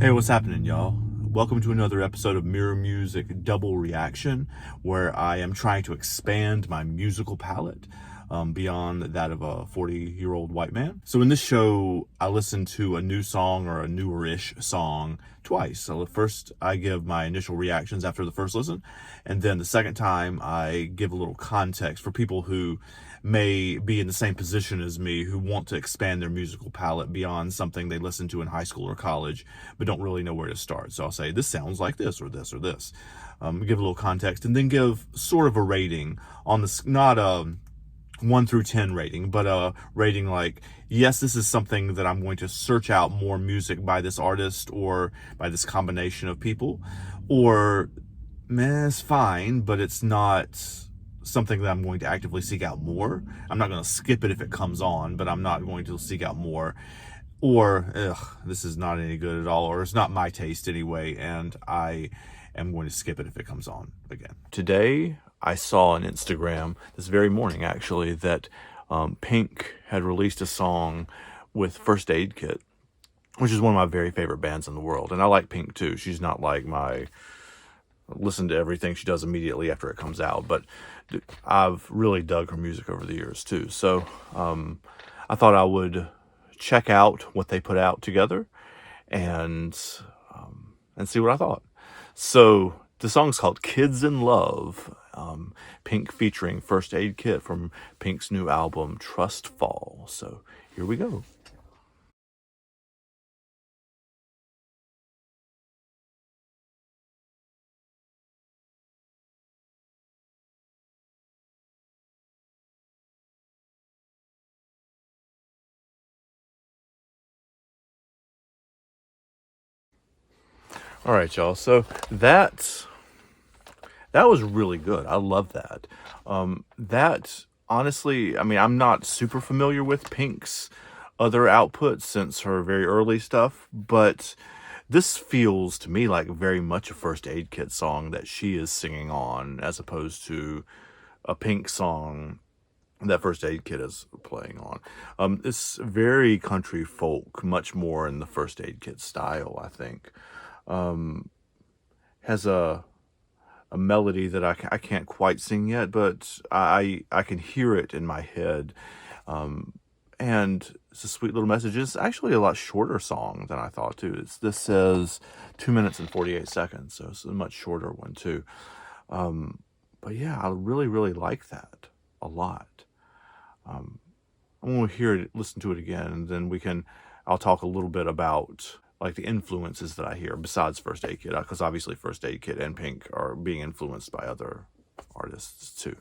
Hey, what's happening, y'all? Welcome to another episode of Mirror Music Double Reaction, where I am trying to expand my musical palette beyond that of a 40-year-old white man. So in this show, I listen to a new song or a newer-ish song twice. So first, I give my initial reactions after the first listen, and then the second time, I give a little context for people who may be in the same position as me, who want to expand their musical palette beyond something they listened to in high school or college, but don't really know where to start. So I'll say, this sounds like this or this or this. Give a little context, and then give sort of a rating on this, not a 1 through 10 rating, but a rating like, yes, this is something that I'm going to search out more music by this artist or by this combination of people, or, man, it's fine, but it's not something that I'm going to actively seek out more. I'm not going to skip it if it comes on, but I'm not going to seek out more. Or, this is not any good at all, or it's not my taste anyway, and I am going to skip it if it comes on again. Today, I saw on Instagram, this very morning actually, that Pink had released a song with First Aid Kit, which is one of my very favorite bands in the world. And I like Pink too. She's not like listen to everything she does immediately after it comes out, but I've really dug her music over the years too. So I thought I would check out what they put out together and see what I thought. So the song's called Kids in Love, Pink featuring First Aid Kit from Pink's new album Trust Fall. So here we go. All right, y'all. So that was really good. I love that. That honestly, I mean, I'm not super familiar with Pink's other output since her very early stuff, but this feels to me like very much a First Aid Kit song that she is singing on, as opposed to a Pink song that First Aid Kit is playing on. It's very country folk, much more in the First Aid Kit style, I think. Has a melody that I can't quite sing yet, but I can hear it in my head. And it's a sweet little message. It's actually a lot shorter song than I thought too. This says 2 minutes and 48 seconds, so it's a much shorter one too. But yeah, I really like that a lot. I'm going to hear it, listen to it again, and then I'll talk a little bit about like the influences that I hear besides First Aid Kit, because obviously First Aid Kit and Pink are being influenced by other artists too.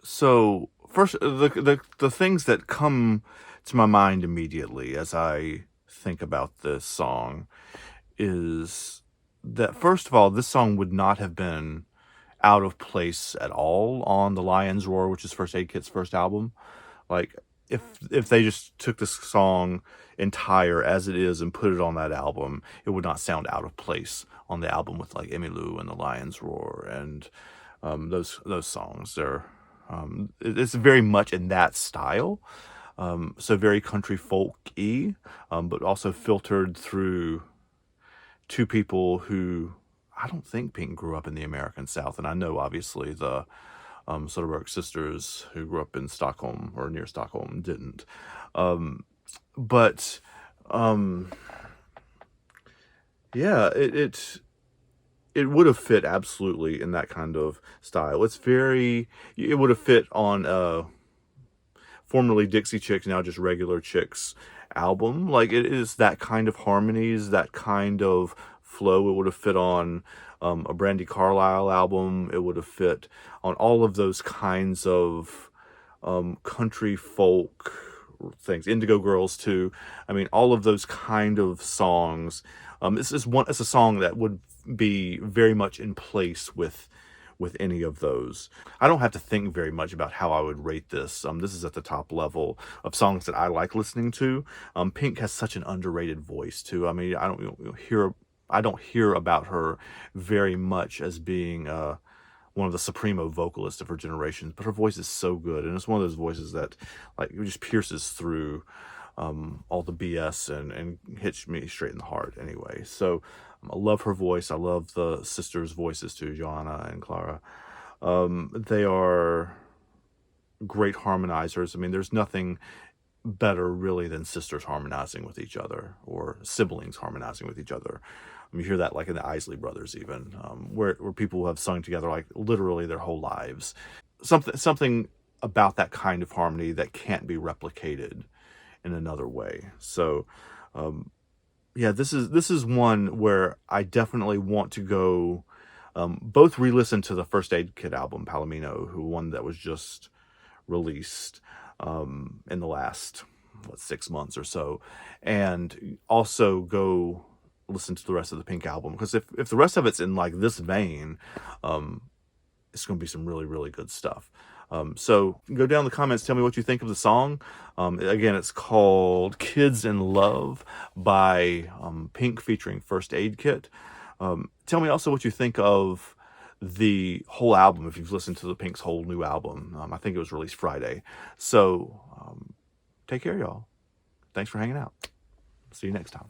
So first, the things that come to my mind immediately as I think about this song is that, first of all, this song would not have been out of place at all on The Lion's Roar, which is First Aid Kit's first album. Like, if they just took this song entire as it is and put it on that album, it would not sound out of place on the album with like Emmylou and The Lion's Roar and those songs. It's very much in that style. So very country folk-y, but also filtered through two people who I don't think Pink grew up in the American South. And I know, obviously, the Soderbergh sisters who grew up in Stockholm or near Stockholm didn't. But yeah, it would have fit absolutely in that kind of style. It would have fit on formerly Dixie Chicks, now just Regular Chicks album. Like, it is that kind of harmonies, that kind of flow. It would have fit on a Brandi Carlile album. It would have fit on all of those kinds of country folk things. Indigo Girls too. I mean, all of those kind of songs. It's a song that would be very much in place with any of those. I don't have to think very much about how I would rate this. This is at the top level of songs that I like listening to. Pink has such an underrated voice too. I mean, I don't hear I don't hear about her very much as being one of the supremo vocalists of her generation, but her voice is so good, and it's one of those voices that like it just pierces through all the BS and hits me straight in the heart. Anyway, so I love her voice. I love the sisters' voices too, Joanna and Clara. They are great harmonizers. I mean, there's nothing better really than sisters harmonizing with each other or siblings harmonizing with each other. You hear that like in the Isley Brothers, even where people have sung together like literally their whole lives. Something about that kind of harmony that can't be replicated in another way. So, yeah, this is one where I definitely want to go both re-listen to the First Aid Kit album, Palomino, who one that was just released in the last 6 months or so, and also go listen to the rest of the Pink album, because if the rest of it's in like this vein, it's going to be some really, really good stuff. So go down in the comments, tell me what you think of the song. Again, it's called Kids in Love by Pink featuring First Aid Kit. Tell me also what you think of the whole album, if you've listened to the Pink's whole new album. I think it was released Friday. So take care, y'all. Thanks for hanging out. See you next time.